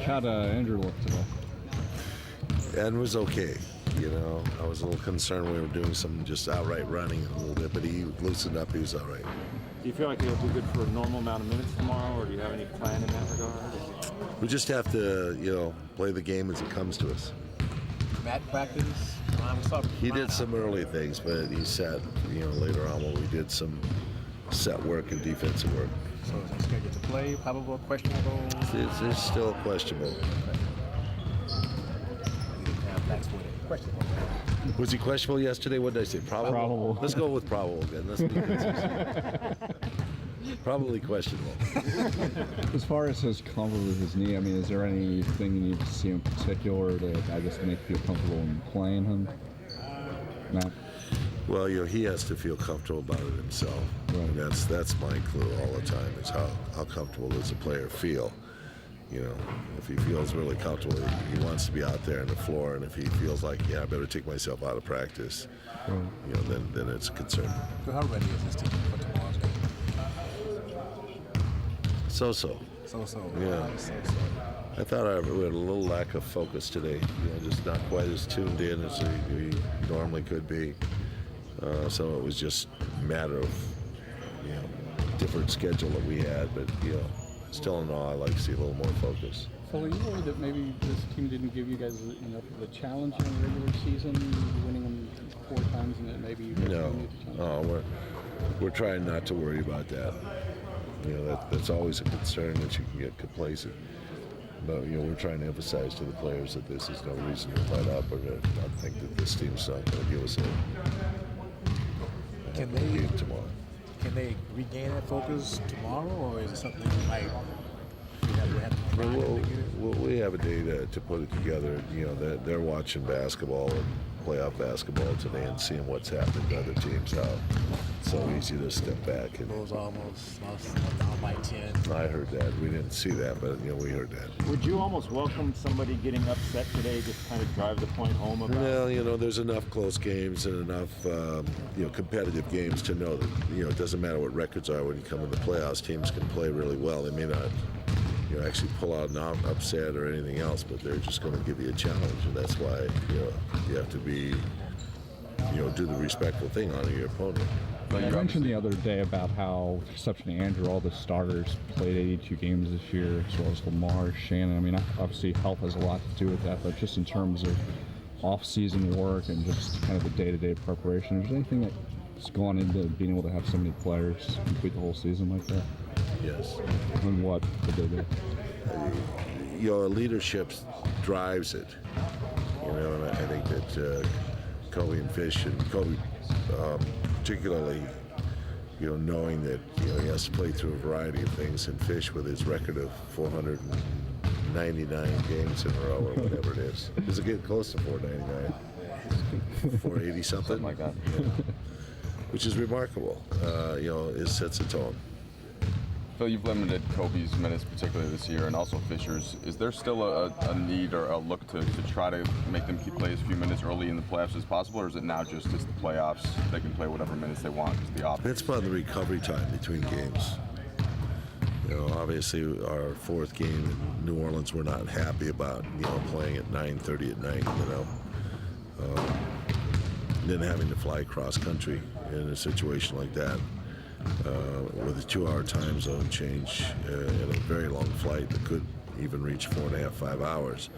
How'd Andrew look today? And was okay. You know, I was a little concerned we were doing some just outright running a little bit, but he loosened up. He was all right. Do you feel like you'll be good for a normal amount of minutes tomorrow, or do you have any plan in that regard? We just have to, play the game as it comes to us. Mat practice? He did some early things, but he sat, later on when we did some set work and defensive work. So is he scheduled to play? Probable, questionable? It's still questionable. Questionable. Was he questionable yesterday? What did I say? Probable. Let's go with probable again. Let's be consistent. Probably questionable. As far as his comfort with his knee, I mean, is there anything you need to see in particular to, I guess, make you feel comfortable in playing him? No. Well, he has to feel comfortable about it himself. Right. And that's my clue all the time is how comfortable does the player feel. If he feels really comfortable, he wants to be out there on the floor, and if he feels like, I better take myself out of practice, then it's a concern. So how ready is this team for tomorrow's game? So-so. So-so. Yeah. So-so. I thought we had a little lack of focus today. Just not quite as tuned in as we normally could be. So it was just a matter of, different schedule that we had, but still in all, I like to see a little more focus. So are you worried that maybe this team didn't give you guys enough of a challenge in the regular season, winning them 4 times, and then maybe we're trying not to worry about that. That's always a concern that you can get complacent. But we're trying to emphasize to the players that this is no reason to let up or to not think that this team's not going to give us a game tomorrow. Can they regain that focus tomorrow, or is it something we have a day to put it together. They're watching basketball and playoff basketball today and seeing what's happening to other teams. How it's so easy to step back. And Bulls almost lost down by 10. I heard that. We didn't see that, but we heard that. Would you almost welcome somebody getting upset today, just kind of drive the point home about? Well, there's enough close games and enough competitive games to know that it doesn't matter what records are when you come in the playoffs. Teams can play really well. They may not actually pull out an upset or anything else, but they're just going to give you a challenge, and that's why you have to be do the respectful thing on your opponent. You mentioned the other day about how, exception to Andrew, all the starters played 82 games this year, as well as Lamar, Shannon. I mean, obviously health has a lot to do with that, but just in terms of off-season work and just kind of the day-to-day preparation, is there anything that's gone into being able to have so many players complete the whole season like that? Yes. And what did they do? Your leadership drives it. And I think that Kobe and Fish, and Kobe particularly, knowing that he has to play through a variety of things, and Fish with his record of 499 games in a row or whatever it is. Does it get close to 499? 480 something like that. Which is remarkable. It sets a tone. Phil, you've limited Kobe's minutes, particularly this year, and also Fisher's. Is there still a need or a look to try to make them play as few minutes early in the playoffs as possible, or is it now just as the playoffs, they can play whatever minutes they want because the offense? It's about the recovery time between games. Obviously our 4th game in New Orleans, we're not happy about, playing at 9:30 at night, then having to fly cross country in a situation like that. With a 2-hour time zone change and a very long flight that could even reach 4.5, 5 hours.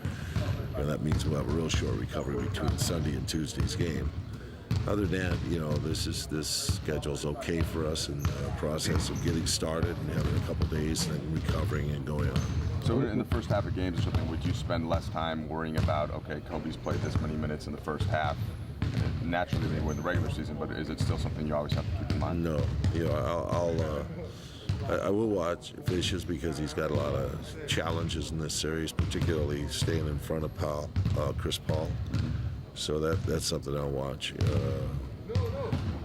That means we'll have a real short recovery between Sunday and Tuesday's game. Other than that, this schedule's okay for us in the process of getting started and having a couple days and then recovering and going on. So in the first half of games or something, would you spend less time worrying about, okay, Kobe's played this many minutes in the first half? Naturally they win the regular season, but is it still something you always have to keep in mind? No, I will watch Fishes because he's got a lot of challenges in this series, particularly staying in front of Chris Paul. So that's something I'll watch.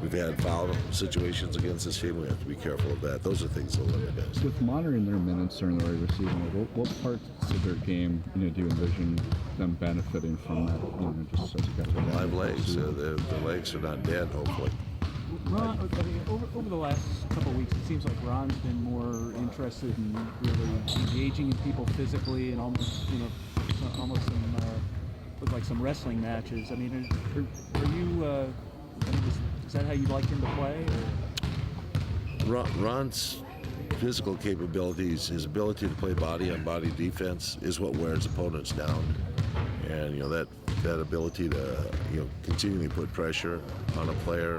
We've had foul situations against this team. We have to be careful of that. Those are things that limit guys. With monitoring their minutes during the regular season, what parts of their game do you envision them benefiting from that? Just as you guys live legs. The legs are not dead, hopefully. Ron, I mean, over the last couple of weeks, it seems like Ron's been more interested in really engaging in people physically and almost, almost some look like some wrestling matches. I mean, are you? I mean, is that how you like him to play? Or? Ron's physical capabilities, his ability to play body-on-body defense, is what wears opponents down. And that ability to continually put pressure on a player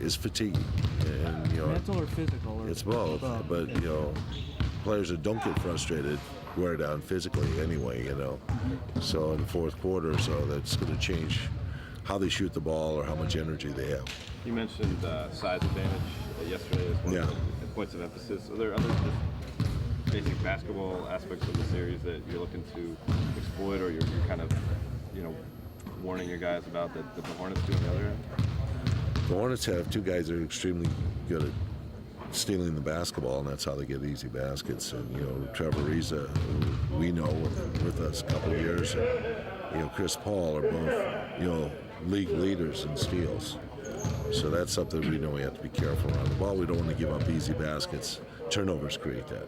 is fatiguing. And Mental or physical? Or it's both. But players that don't get frustrated wear down physically anyway. So in the fourth quarter, that's going to change how they shoot the ball or how much energy they have. You mentioned size advantage yesterday as one of the points of emphasis. Are there other just basic basketball aspects of the series that you're looking to exploit, or you're kind of warning your guys about that the Hornets do on the other end? The Hornets have two guys that are extremely good at stealing the basketball, and that's how they get easy baskets. And Trevor Ariza, who we know with us a couple of years, and Chris Paul are both league leaders in steals. So that's something we know we have to be careful around the ball. We don't want to give up easy baskets. Turnovers create that.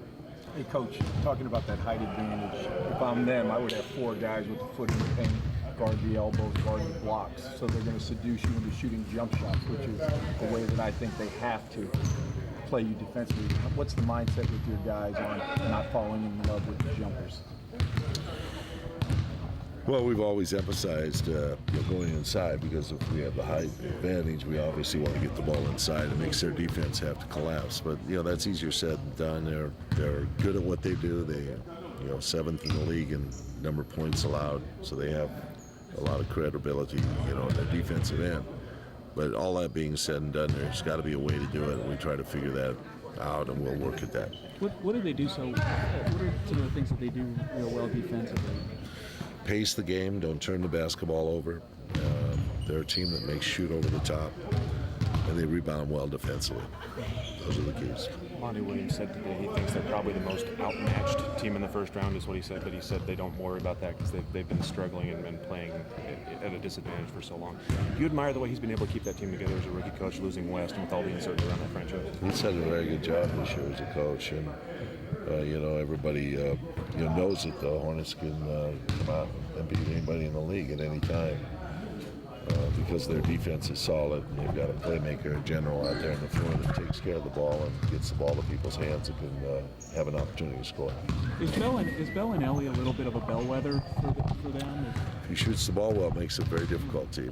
Hey, Coach, talking about that height advantage, if I'm them, I would have four guys with the foot in the paint, guard the elbows, guard the blocks. So they're going to seduce you into shooting jump shots, which is the way that I think they have to play you defensively. What's the mindset with your guys on not falling in love with the jumpers? Well, we've always emphasized going inside, because if we have the height advantage, we obviously want to get the ball inside. It makes their defense have to collapse. But that's easier said than done. They're good at what they do. They, seventh in the league in number of points allowed, so they have a lot of credibility, in their defensive end. But all that being said and done, there's got to be a way to do it, and we try to figure that out, and we'll work at that. What do they do so? What are some of the things that they do real well defensively? Pace the game, don't turn the basketball over. They're a team that makes shoot over the top, and they rebound well defensively. Those are the keys. Monty Williams said today he thinks they're probably the most outmatched team in the first round, is what he said, but he said they don't worry about that because they've been struggling and been playing at a disadvantage for so long. Do you admire the way he's been able to keep that team together as a rookie coach, losing West and with all the uncertainty around that franchise? He's done a very good job this year as a coach, and everybody knows that the Hornets can come out and beat anybody in the league at any time because their defense is solid, and they've got a playmaker, a general out there in the floor that takes care of the ball and gets the ball to people's hands and can have an opportunity to score. Is Bellinelli a little bit of a bellwether for them? If he shoots the ball well, it makes it a very difficult team.